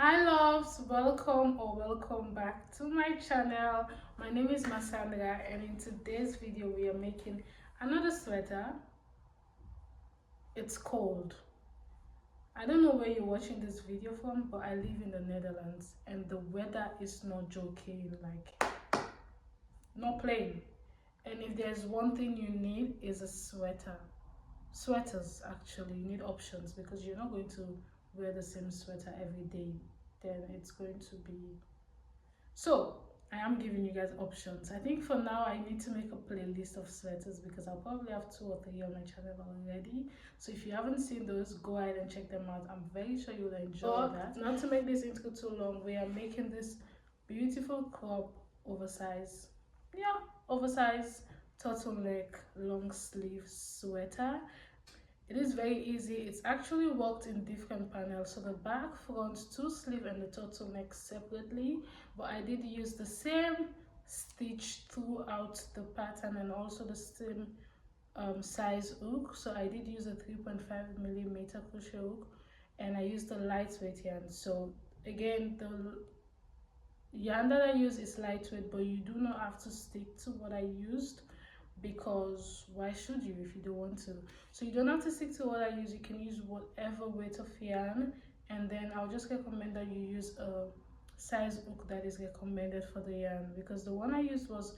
Hi loves, welcome back to my channel. My name is Masandra, and in today's video we are making another sweater. It's cold. I don't know where you're watching this video from, but I live in the Netherlands and the weather is not joking, like not playing. And if there's one thing you need is a sweater. Sweaters, actually, you need options because you're not going to wear the same sweater every day. Then it's going to be so. I am giving you guys options. I think for now I need to make a playlist of sweaters because I'll probably have 2 or 3 on my channel already. So if you haven't seen those, go ahead and check them out. I'm very sure you'll enjoy that. Not to make this intro too long, we are making this beautiful crop oversized, oversized turtleneck long sleeve sweater. It is very easy. It's actually worked in different panels, so the back, front, 2 sleeve and the turtleneck separately, but I did use the same stitch throughout the pattern and also the same size hook. So I did use a 3.5mm crochet hook and I used the lightweight yarn. So again, the yarn that I use is lightweight, but you do not have to stick to what I used because why should you if you don't want to? So you don't have to stick to what I use. You can use whatever weight of yarn, and then I'll just recommend that you use a size hook that is recommended for the yarn because the one I used was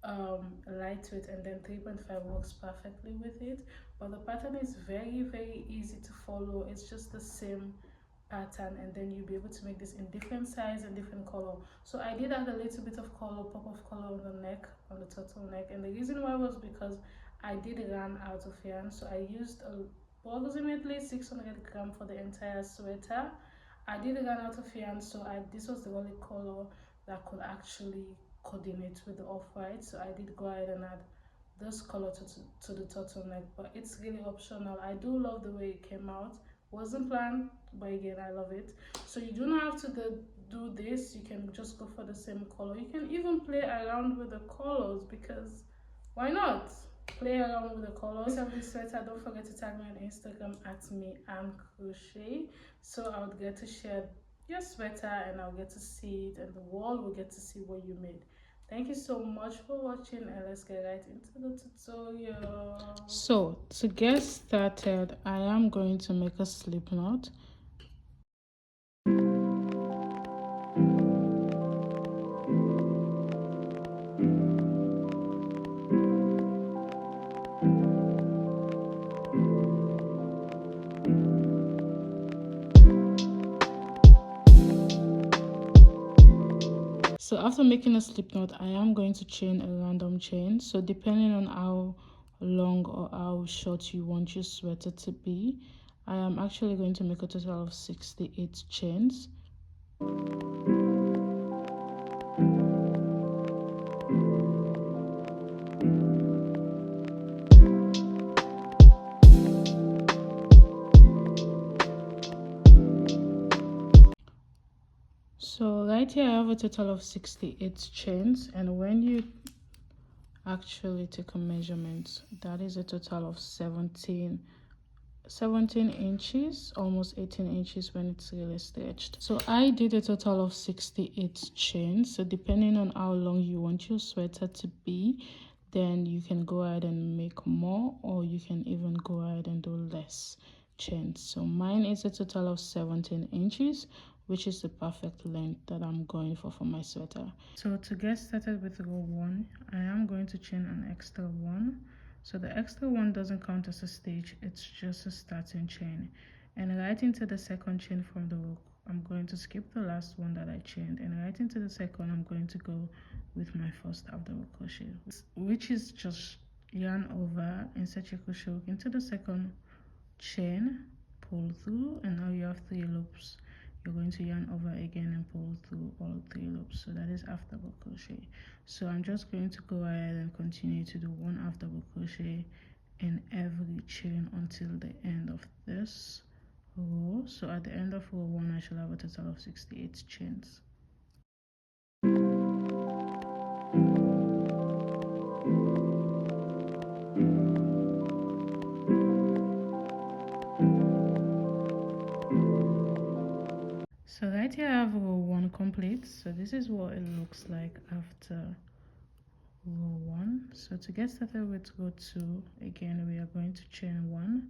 lightweight and then 3.5 works perfectly with it. But the pattern is very easy to follow. It's just the same pattern, and then you'll be able to make this in different size and different color. So I did add a little bit of color, pop of color on the neck, on the turtleneck, and the reason why was because I did run out of yarn. So I used approximately 600 grams for the entire sweater. I did run out of yarn, so this was the only color that could actually coordinate with the off-white. So I did go ahead and add this color to the turtleneck, but it's really optional. I do love the way it came out. Wasn't planned, but again I love it. So you do not have to do this. You can just go for the same color. You can even play around with the colors because why not play around with the colors of this sweater. Don't forget to tag me on Instagram at Mihankushea, so I would get to share your sweater and I'll get to see it and the world will get to see what you made. Thank you so much for watching, and let's get right into the tutorial. So to get started, I am going to make a slip knot. So after making a slip knot, I am going to chain a random chain. So depending on how long or how short you want your sweater to be, I am actually going to make a total of 68 chains. So right here I have a total of 68 chains, and when you actually take a measurement, that is a total of 17 inches, almost 18 inches when it's really stretched. So I did a total of 68 chains. So depending on how long you want your sweater to be, then you can go ahead and make more, or you can even go ahead and do less chains. So mine is a total of 17 inches, which is the perfect length that I'm going for my sweater. So to get started with row 1, I am going to chain an extra 1. So the extra 1 doesn't count as a stitch, it's just a starting chain. And right into the second chain from the hook, I'm going to skip the last one that I chained, and right into the second I'm going to go with my first half double crochet, which is just yarn over, insert your crochet hook into the second chain, pull through, and now you have 3 loops. You're going to yarn over again and pull through all 3 loops. So that is half double crochet. So I'm just going to go ahead and continue to do 1 half double crochet in every chain until the end of this row. So at the end of row 1, I shall have a total of 68 chains. So right here I have row 1 complete. So this is what it looks like after row 1. So to get started with row 2, again we are going to chain 1,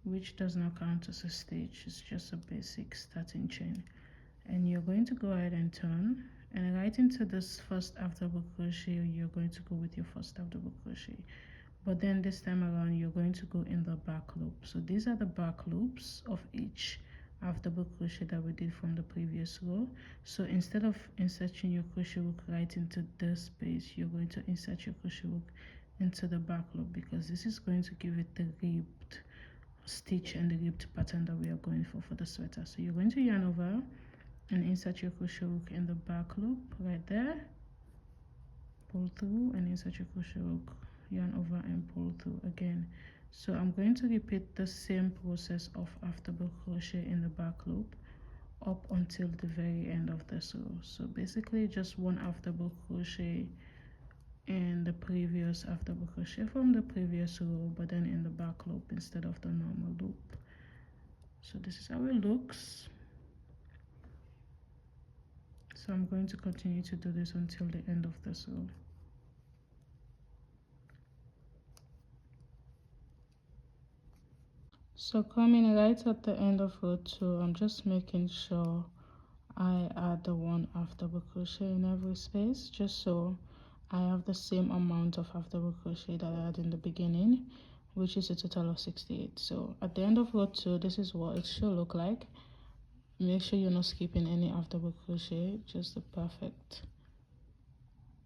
which does not count as a stitch. It's just a basic starting chain, and you're going to go ahead and turn, and right into this first half double crochet you're going to go with your first half double crochet. But then this time around you're going to go in the back loop. So these are the back loops of each half double crochet that we did from the previous row. So instead of inserting your crochet hook right into this space, you're going to insert your crochet hook into the back loop, because this is going to give it the ribbed stitch and the ribbed pattern that we are going for the sweater. So you're going to yarn over and insert your crochet hook in the back loop right there, pull through and insert your crochet hook, yarn over and pull through again. So I'm going to repeat the same process of half double crochet in the back loop up until the very end of this row. So basically just one half double crochet in the previous half double crochet from the previous row, but then in the back loop instead of the normal loop. So this is how it looks. So I'm going to continue to do this until the end of this row. So coming right at the end of row 2, I'm just making sure I add the one half double crochet in every space, just so I have the same amount of half double crochet that I had in the beginning, which is a total of 68. So at the end of row 2, this is what it should look like. Make sure you're not skipping any half double crochet, just the perfect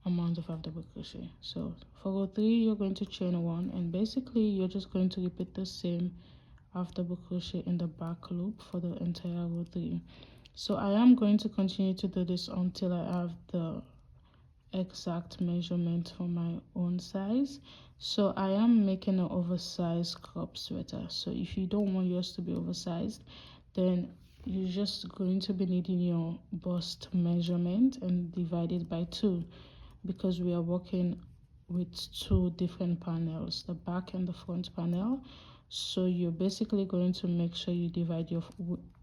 amount of half double crochet. So for row 3 you're going to chain 1, and basically you're just going to repeat the same half double crochet in the back loop for the entire row 3. So I am going to continue to do this until I have the exact measurement for my own size. So I am making an oversized crop sweater. So if you don't want yours to be oversized, then you're just going to be needing your bust measurement and divide it by 2, because we are working with 2 different panels, the back and the front panel. So you're basically going to make sure you divide your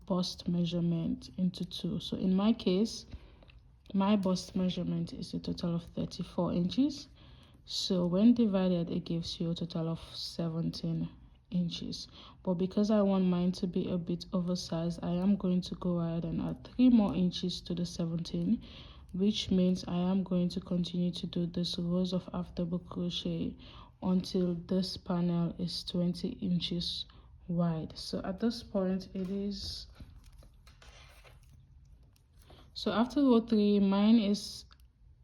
bust measurement into 2. So in my case, my bust measurement is a total of 34 inches. So when divided, it gives you a total of 17 inches. But because I want mine to be a bit oversized, I am going to go ahead and add 3 more inches to the 17, which means I am going to continue to do this rows of half double crochet until this panel is 20 inches wide. So at this point it is, so after row 3 mine is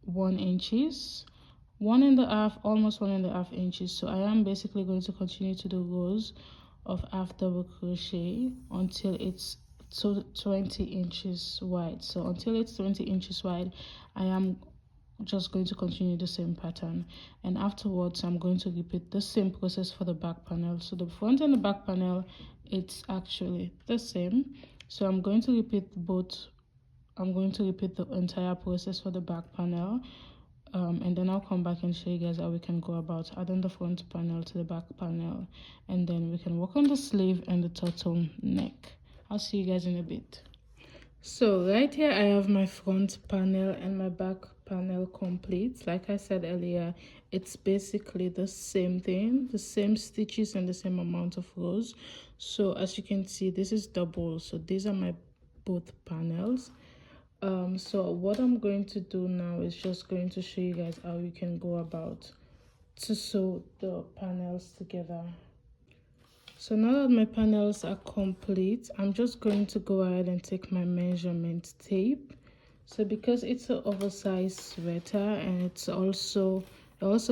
1 inches, 1.5, almost 1.5 inches. So I am basically going to continue to do rows of half double crochet until it's 20 inches wide. So until it's 20 inches wide, I am just going to continue the same pattern, and afterwards I'm going to repeat the same process for the back panel. So the front and the back panel, it's actually the same. So I'm going to repeat both. I'm going to repeat the entire process for the back panel, and then I'll come back and show you guys how we can go about adding the front panel to the back panel, and then we can work on the sleeve and the turtleneck. I'll see you guys in a bit. So right here I have my front panel and my back panel complete. Like I said earlier, it's basically the same thing, the same stitches and the same amount of rows. So as you can see, this is double, so these are my both panels. So what I'm going to do now is just going to show you guys how you can go about to sew the panels together. So now that my panels are complete, I'm just going to go ahead and take my measurement tape. So because it's an oversized sweater, and it also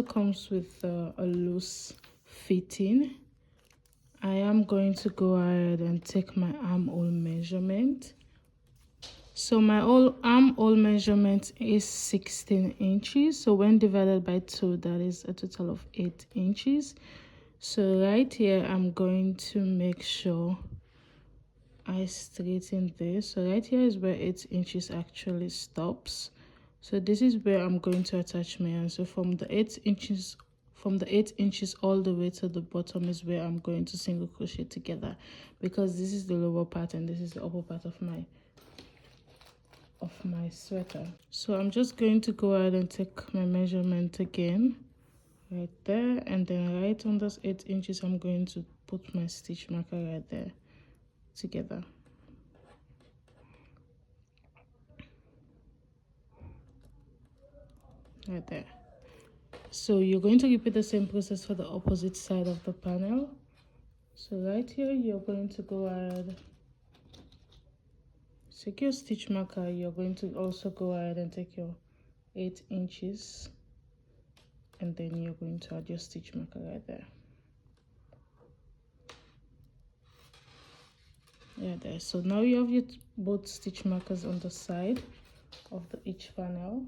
comes with a loose fitting, I am going to go ahead and take my armhole measurement. So my armhole measurement is 16 inches. So when divided by 2, that is a total of 8 inches. So right here, I'm going to make sure I straighten this. So right here is where 8 inches actually stops. So this is where I'm going to attach my yarn. So from the 8 inches from the 8 inches all the way to the bottom is where I'm going to single crochet together, because this is the lower part and this is the upper part of my sweater. So I'm just going to go ahead and take my measurement again right there, and then right on those 8 inches I'm going to put my stitch marker right there together. Right there. So you're going to repeat the same process for the opposite side of the panel. So right here you're going to go ahead, take your stitch marker, you're going to also go ahead and take your 8 inches, and then you're going to add your stitch marker right there. Yeah, there. So now you have your both stitch markers on the side of each panel.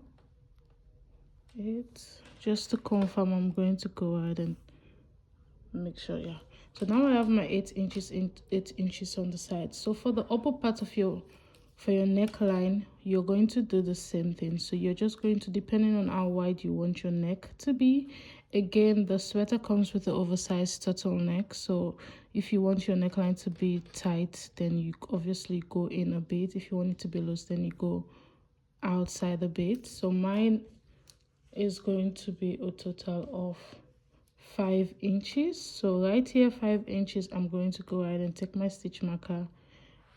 Just to confirm, I'm going to go ahead and make sure. Yeah, so now I have my 8 inches on the side. So for the upper part of your neckline, you're going to do the same thing. So you're just going to, depending on how wide you want your neck to be, again, the sweater comes with the oversized turtleneck. So if you want your neckline to be tight, then you obviously go in a bit. If you want it to be loose, then you go outside a bit. So mine is going to be a total of 5 inches. So right here, 5 inches, I'm going to go ahead and take my stitch marker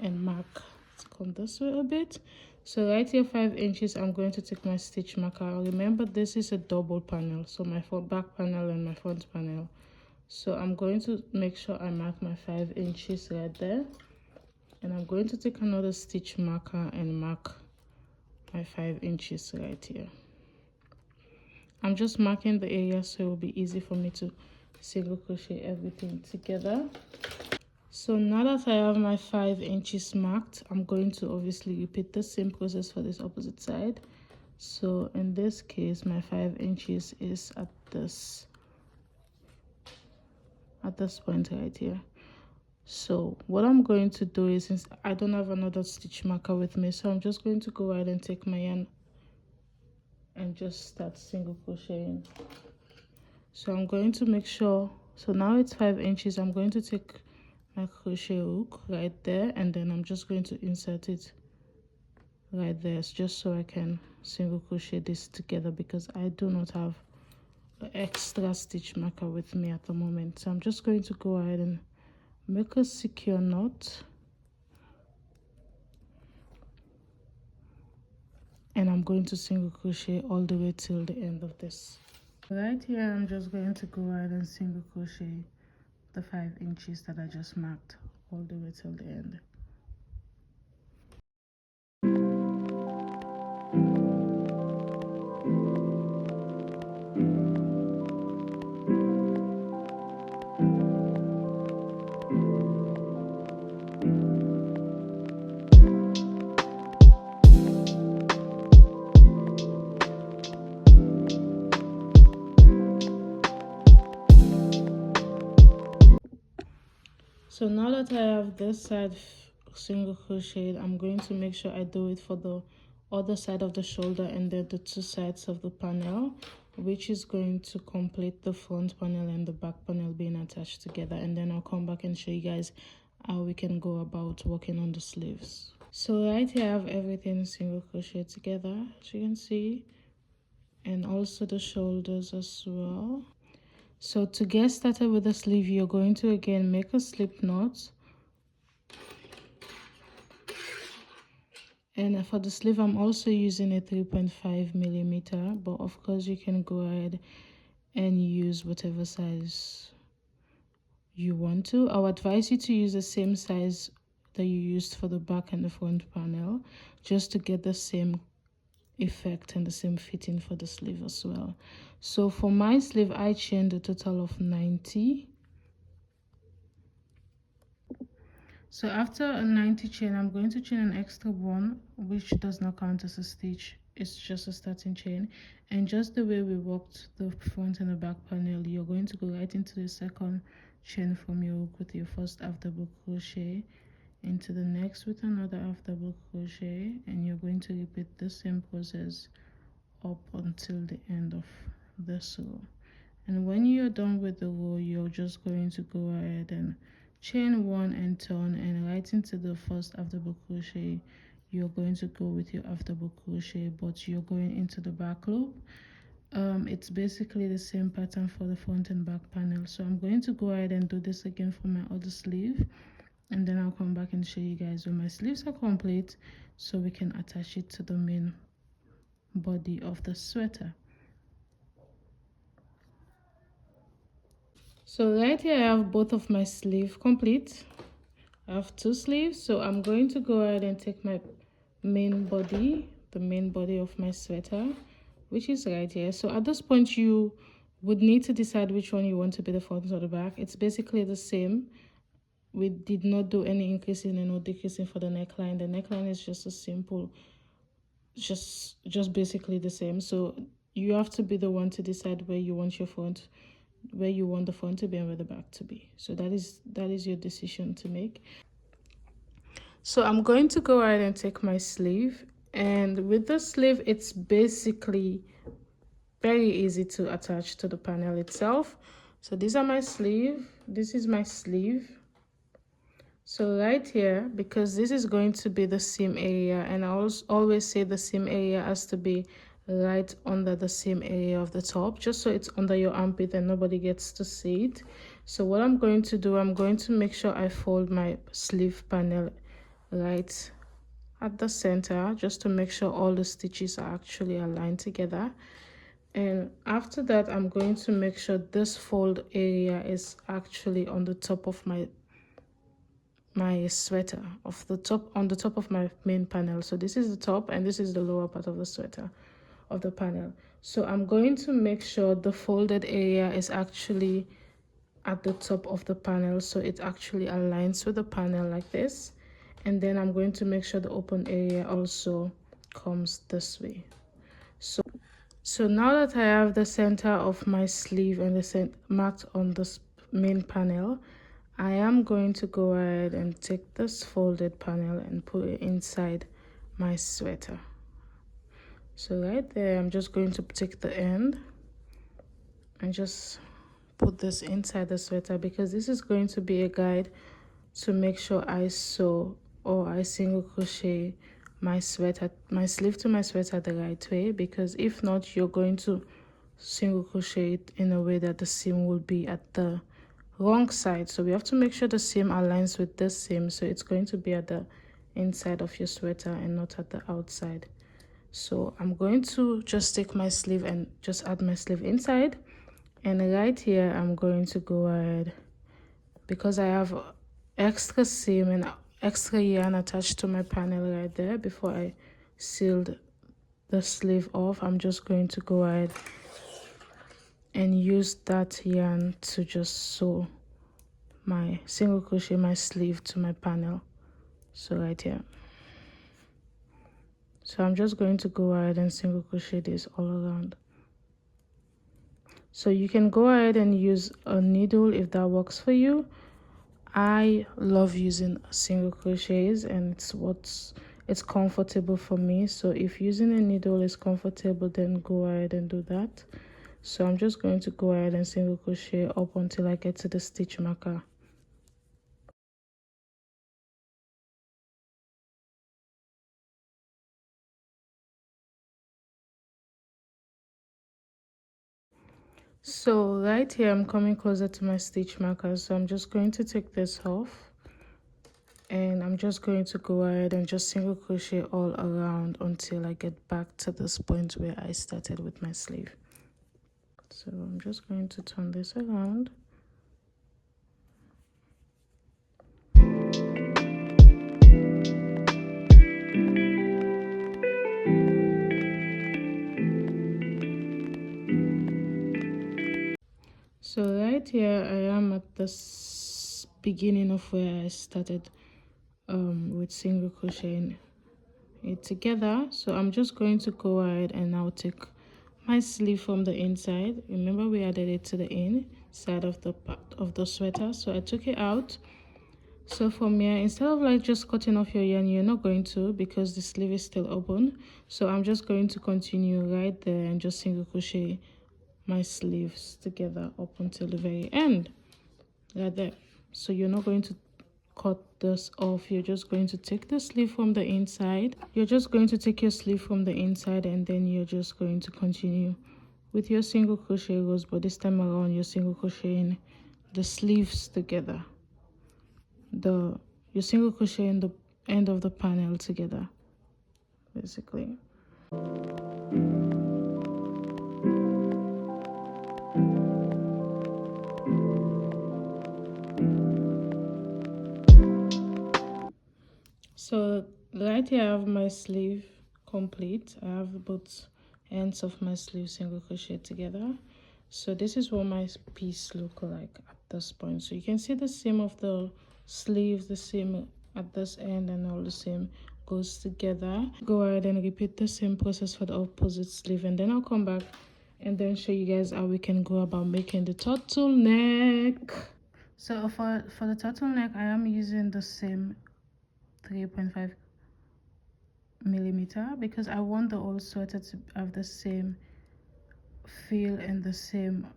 and mark. Let's come this way a bit. So right here, 5 inches, I'm going to take my stitch marker. Remember, this is a double panel, so my back panel and my front panel. So I'm going to make sure I mark my 5 inches right there, and I'm going to take another stitch marker and mark my 5 inches right here. I'm just marking the area so it will be easy for me to single crochet everything together. So now that I have my 5 inches marked, I'm going to obviously repeat the same process for this opposite side. So in this case, my 5 inches is at this point right here. So what I'm going to do is, since I don't have another stitch marker with me, so I'm just going to go ahead and take my yarn and just start single crocheting. So I'm going to make sure, so now it's 5 inches, I'm going to take my crochet hook right there, and then I'm just going to insert it right there, just so I can single crochet this together, because I do not have an extra stitch marker with me at the moment. So I'm just going to go ahead and make a secure knot, and I'm going to single crochet all the way till the end of this. Right here, I'm just going to go ahead and single crochet the 5 inches that I just marked all the way till the end. So now that I have this side single crocheted, I'm going to make sure I do it for the other side of the shoulder and then the 2 sides of the panel, which is going to complete the front panel and the back panel being attached together. And then I'll come back and show you guys how we can go about working on the sleeves. So right here I have everything single crochet together, as you can see, and also the shoulders as well. So to get started with the sleeve, you're going to again make a slip knot, and for the sleeve I'm also using a 3.5 millimeter, but of course you can go ahead and use whatever size you want to. I'll advise you to use the same size that you used for the back and the front panel, just to get the same effect and the same fitting for the sleeve as well. So for my sleeve, I chained a total of 90. So after a 90 chain, I'm going to chain an extra one, which does not count as a stitch. It's just a starting chain. And just the way we worked the front and the back panel, you're going to go right into the second chain from your hook with your first half double crochet, into the next with another half double crochet, and you're going to repeat the same process up until the end of this row. And when you're done with the row, you're just going to go ahead and chain 1 and turn, and right into the first after crochet you're going to go with your after crochet, but you're going into the back loop. It's basically the same pattern for the front and back panel. So I'm going to go ahead and do this again for my other sleeve, and then I'll come back and show you guys when my sleeves are complete, so we can attach it to the main body of the sweater. So right here I have both of my sleeves complete. I have 2 sleeves, so I'm going to go ahead and take my main body, the main body of my sweater, which is right here. So at this point you would need to decide which one you want to be the front or the back. It's basically the same. We did not do any increasing and no decreasing for the neckline. The neckline is just a simple, just basically the same. So you have to be the one to decide where you want your front, where you want the front to be and where the back to be. So that is your decision to make. So I'm going to go ahead and take my sleeve, and with the sleeve it's basically very easy to attach to the panel itself. So these are my sleeve, this is my sleeve. So right here, because this is going to be the seam area, and I always say the seam area has to be right under the seam area of the top, just so it's under your armpit and nobody gets to see it. So what I'm going to do, I'm going to make sure I fold my sleeve panel right at the center, just to make sure all the stitches are actually aligned together. And after that, I'm going to make sure this fold area is actually on the top of my sweater, on the top of my main panel. So this is the top and this is the lower part of the sweater, of the panel. So I'm going to make sure the folded area is actually at the top of the panel, so it actually aligns with the panel like this. And then I'm going to make sure the open area also comes this way. So now that I have the center of my sleeve and the marked on this main panel, I am going to go ahead and take this folded panel and put it inside my sweater. So right there, I'm just going to take the end and just put this inside the sweater, because this is going to be a guide to make sure I sew or I single crochet my sweater, my sleeve to my sweater the right way, because if not, you're going to single crochet it in a way that the seam will be at the wrong side. So we have to make sure the seam aligns with this seam, so it's going to be at the inside of your sweater and not at the outside. So I'm going to just take my sleeve and just add my sleeve inside, and right here I'm going to go ahead, because I have extra seam and extra yarn attached to my panel right there before I sealed the sleeve off. I'm just going to go ahead and use that yarn to just sew my single crochet my sleeve to my panel. So right here, so I'm just going to go ahead and single crochet this all around. So you can go ahead and use a needle if that works for you. I love using single crochets, and it's comfortable for me. So if using a needle is comfortable, then go ahead and do that. So I'm just going to go ahead and single crochet up until I get to the stitch marker. So right here I'm coming closer to my stitch marker, so I'm just going to take this off, and I'm just going to go ahead and just single crochet all around until I get back to this point where I started with my sleeve. So I'm just going to turn this around. So right here I am at this beginning of where I started with single crocheting it together. So I'm just going to go ahead and now take my sleeve from the inside. Remember, we added it to the inside of the part of the sweater, so I took it out. So from here, instead of like just cutting off your yarn, you're not going to, because the sleeve is still open. So I'm just going to continue right there and just single crochet my sleeves together up until the very end, like that. So you're not going to cut this off, you're just going to take the sleeve from the inside. You're just going to take your sleeve from the inside, and then you're just going to continue with your single crochet rows, but this time around you're single crocheting the sleeves together. You're single crocheting the end of the panel together, basically. So right here I have my sleeve complete. I have both ends of my sleeve single crochet together. So this is what my piece look like at this point. So you can see the seam of the sleeves, the seam at this end, and all the seam goes together. Go ahead and repeat the same process for the opposite sleeve, and then I'll come back and then show you guys how we can go about making the turtleneck. So for the turtleneck, I am using the same 3.5 millimeter because I want the whole sweater to have the same feel and the same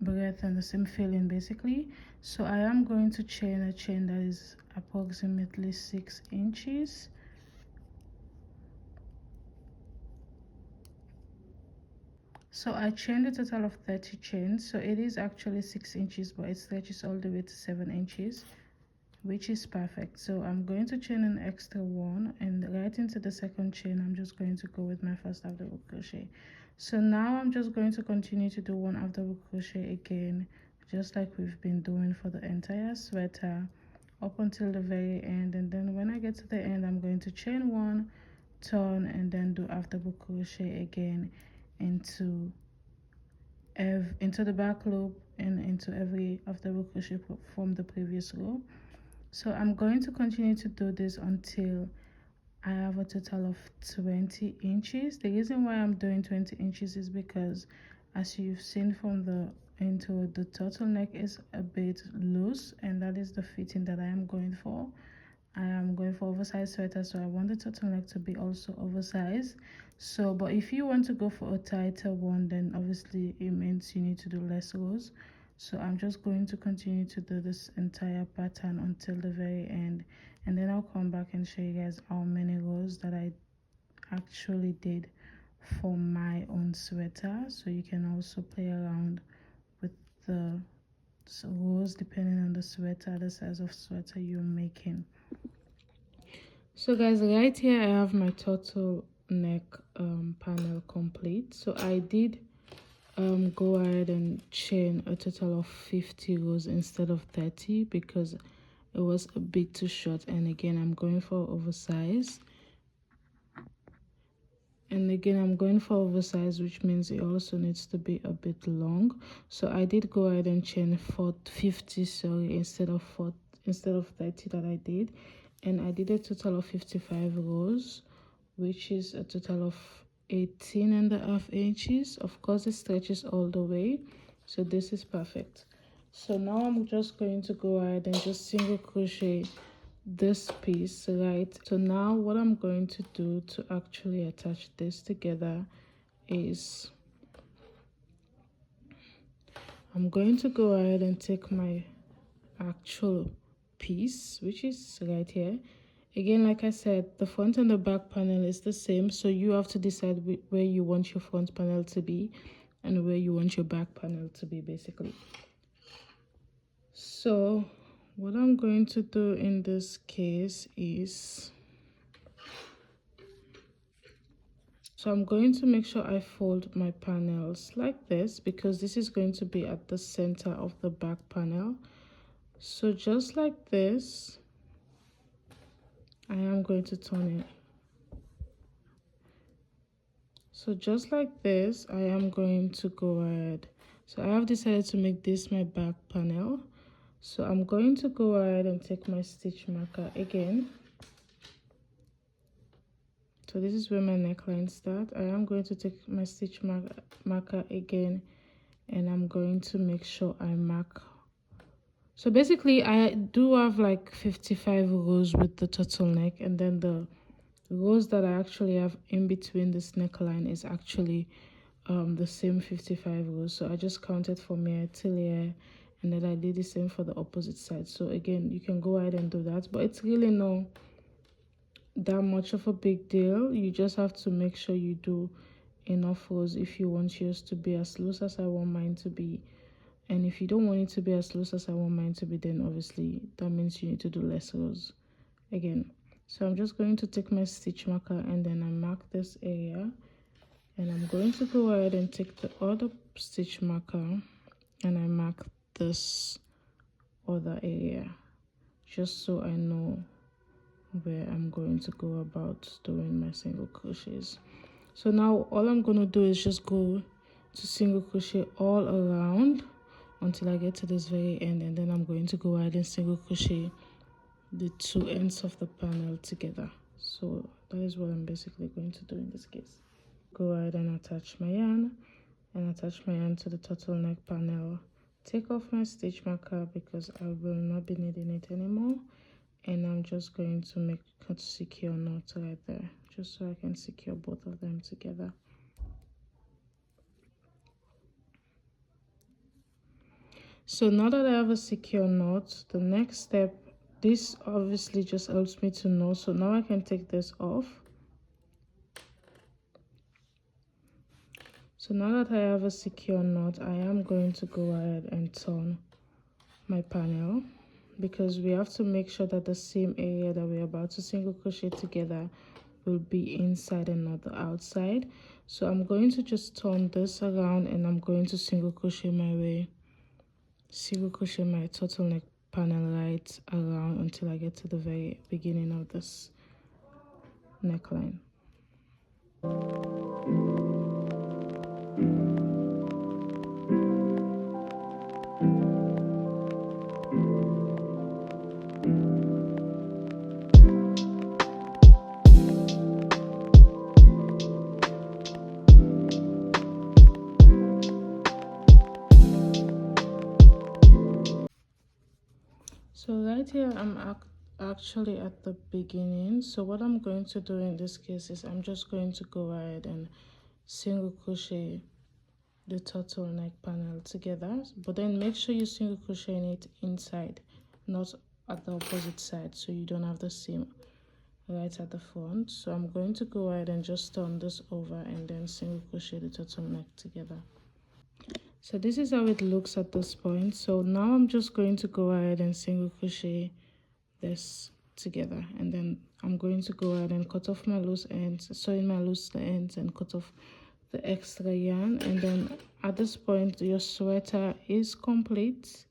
breadth and the same feeling, basically. So I am going to chain a chain that is approximately 6 inches. So I chained a total of 30 chains, so it is actually 6 inches, but it stretches all the way to 7 inches, which is perfect. So I'm going to chain an extra one, and right into the second chain I'm just going to go with my first half double crochet. So now I'm just going to continue to do one half double crochet again, just like we've been doing for the entire sweater up until the very end. And then when I get to the end, I'm going to chain one, turn, and then do half double crochet again into the back loop and into every half double crochet from the previous row. So I'm going to continue to do this until I have a total of 20 inches. The reason why I'm doing 20 inches is because, as you've seen from the intro, the turtleneck is a bit loose, and that is the fitting that I am going for. I am going for oversized sweater, so I want the turtleneck to be also oversized. So, but if you want to go for a tighter one, then obviously it means you need to do less rows. So I'm just going to continue to do this entire pattern until the very end, and then I'll come back and show you guys how many rows that I actually did for my own sweater. So you can also play around with the rows depending on the sweater, the size of sweater you're making. So guys, right here I have my turtleneck panel complete. So I did go ahead and chain a total of 50 rows instead of 30 because it was a bit too short, and again I'm going for oversized. And again I'm going for oversized, which means it also needs to be a bit long. So I did go ahead and chain 50 instead of 30 that I did, and I did a total of 55 rows, which is a total of 18.5 inches. Of course it stretches all the way, so this is perfect. So now I'm just going to go ahead and just single crochet this piece, right? So now what I'm going to do to actually attach this together is I'm going to go ahead and take my actual piece, which is right here. Again, like I said, the front and the back panel is the same, so you have to decide where you want your front panel to be and where you want your back panel to be, basically. So what I'm going to do in this case is, so I'm going to make sure I fold my panels like this because this is going to be at the center of the back panel. So just like this, I am going to turn it. So just like this, I am going to go ahead. So I have decided to make this my back panel. So I'm going to go ahead and take my stitch marker again. So this is where my neckline starts. I am going to take my stitch marker again, and I'm going to make sure I mark. So basically I do have like 55 rows with the turtleneck, and then the rows that I actually have in between this neckline is actually the same 55 rows. So I just counted from here till here, and then I did the same for the opposite side. So again, you can go ahead and do that, but it's really not that much of a big deal. You just have to make sure you do enough rows if you want yours to be as loose as I want mine to be. And if you don't want it to be as loose as I want mine to be, then obviously that means you need to do less rows again. So I'm just going to take my stitch marker and then I mark this area, and I'm going to go ahead and take the other stitch marker and I mark this other area, just so I know where I'm going to go about doing my single crochets. So now all I'm going to do is just go to single crochet all around until I get to this very end, and then I'm going to go ahead and single crochet the two ends of the panel together. So that is what I'm basically going to do in this case. Go ahead and attach my yarn to the turtleneck panel. Take off my stitch marker because I will not be needing it anymore, and I'm just going to make a secure knot right there, just so I can secure both of them together. So now that I have a secure knot, the next step, this obviously just helps me to know. So now I can take this off. So now that I have a secure knot, I am going to go ahead and turn my panel, because we have to make sure that the same area that we're about to single crochet together will be inside and not the outside. So I'm going to just turn this around and I'm going to single crochet my turtleneck panel right around until I get to the very beginning of this neckline. So right here I'm actually at the beginning. So what I'm going to do in this case is I'm just going to go ahead and single crochet the turtleneck panel together, but then make sure you single crochet it inside, not at the opposite side, so you don't have the seam right at the front. So I'm going to go ahead and just turn this over and then single crochet the turtleneck together. So this is how it looks at this point. So now I'm just going to go ahead and single crochet this together, and then I'm going to go ahead and cut off my loose ends, sew in my loose ends and cut off the extra yarn. And then at this point your sweater is complete,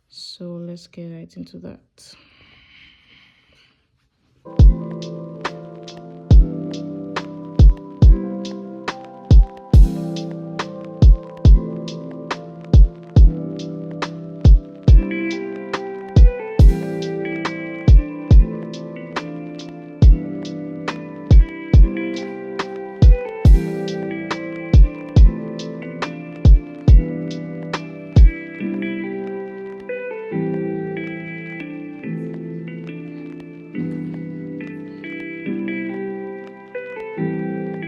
so let's get right into that.